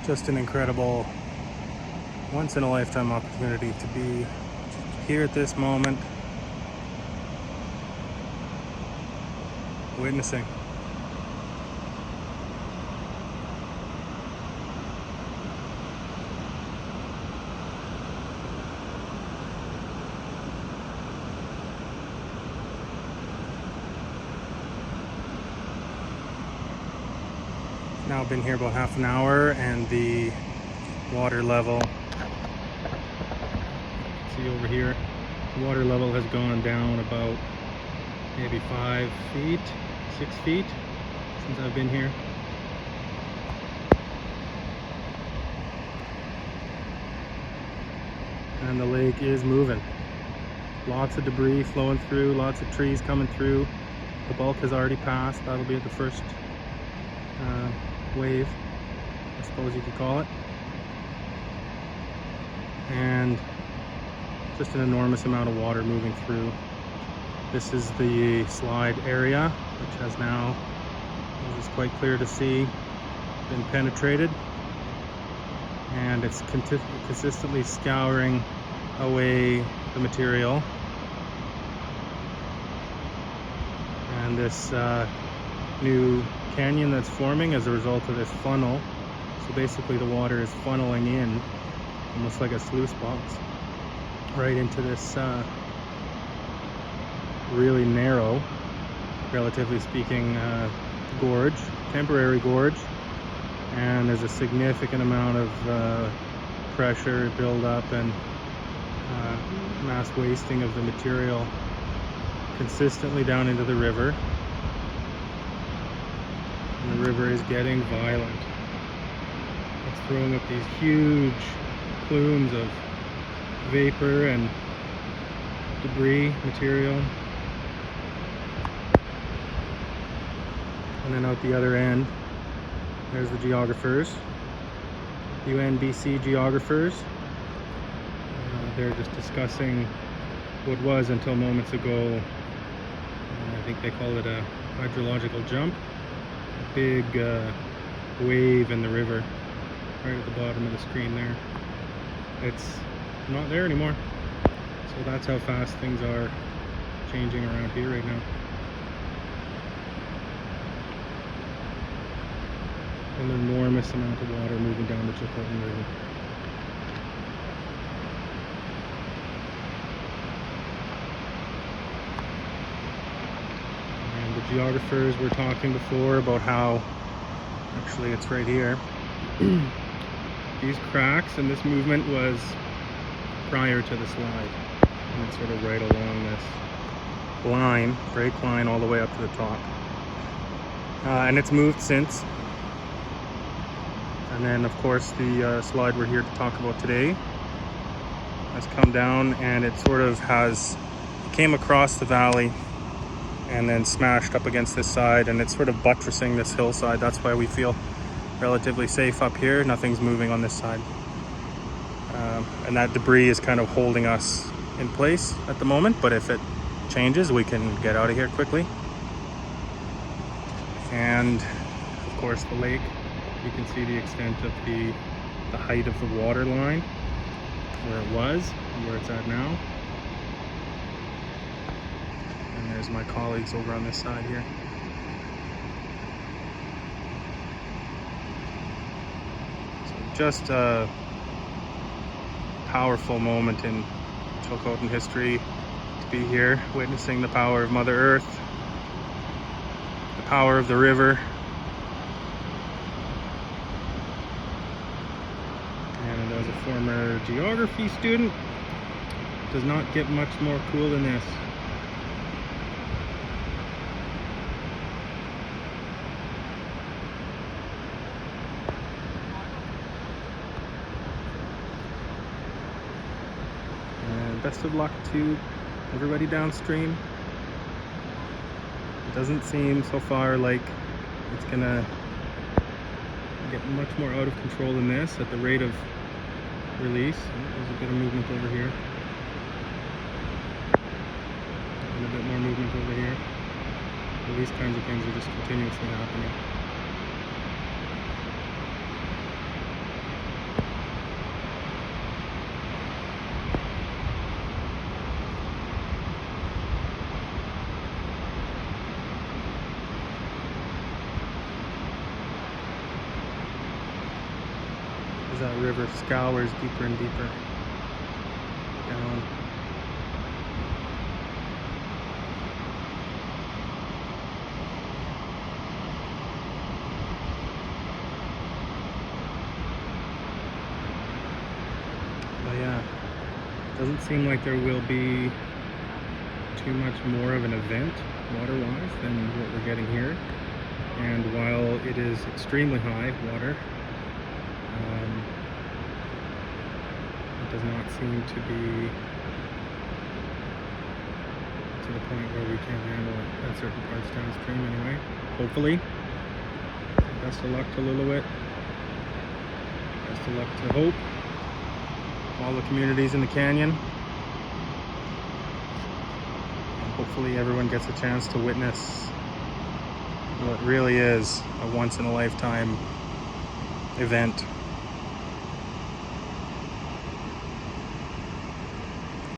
Just an incredible, once-in-a-lifetime opportunity to be here at this moment, witnessing. Now been here about half an hour, and the water level, see over here, the water level has gone down about maybe 5 feet, 6 feet since I've been here. And the lake is moving. Lots of debris flowing through, lots of trees coming through. The bulk has already passed. That'll be at the first wave, I suppose you could call it. And just an enormous amount of water moving through. This is the slide area, which has now, as is quite clear to see, been penetrated. And it's consistently scouring away the material. And this new canyon that's forming as a result of this funnel. So basically the water is funneling in, almost like a sluice box, right into this really narrow, relatively speaking, gorge, temporary gorge. And there's a significant amount of pressure buildup and mass wasting of the material consistently down into the river. And the river is getting violent. It's throwing up these huge plumes of vapor and debris material. And then out the other end, there's the geographers, UNBC geographers. They're just discussing what was, until moments ago, I think they call it a hydrological jump. A big wave in the river, right at the bottom of the screen there. It's not there anymore. So that's how fast things are changing around here right now. An enormous amount of water moving down the Chilcotin River. And the geographers were talking before about how, actually it's right here, these cracks and this movement was prior to the slide. And it's sort of right along this line, break line, all the way up to the top. And it's moved since. And then of course the slide we're here to talk about today has come down, and it sort of came across the valley and then smashed up against this side, and it's sort of buttressing this hillside. That's why we feel relatively safe up here. Nothing's moving on this side. And that debris is kind of holding us in place at the moment, but if it changes, we can get out of here quickly. And of course the lake, you can see the extent of the height of the water line, where it was and where it's at now. And there's my colleagues over on this side here. So just a powerful moment in Chilcotin history to be here, witnessing the power of Mother Earth, the power of the river. And as a former geography student, it does not get much more cool than this. And best of luck to everybody downstream. It doesn't seem so far like it's gonna get much more out of control than this at the rate of release. There's a bit of movement over here. And a bit more movement over here. So these kinds of things are just continuously happening. as that river scours deeper and deeper down. But yeah, doesn't seem like there will be too much more of an event water-wise than what we're getting here. And while it is extremely high water, it does not seem to be to the point where we can't handle it at certain parts downstream anyway. Hopefully. Best of luck to Lillooet. Best of luck to Hope. All the communities in the canyon. And hopefully everyone gets a chance to witness what really is a once-in-a-lifetime event.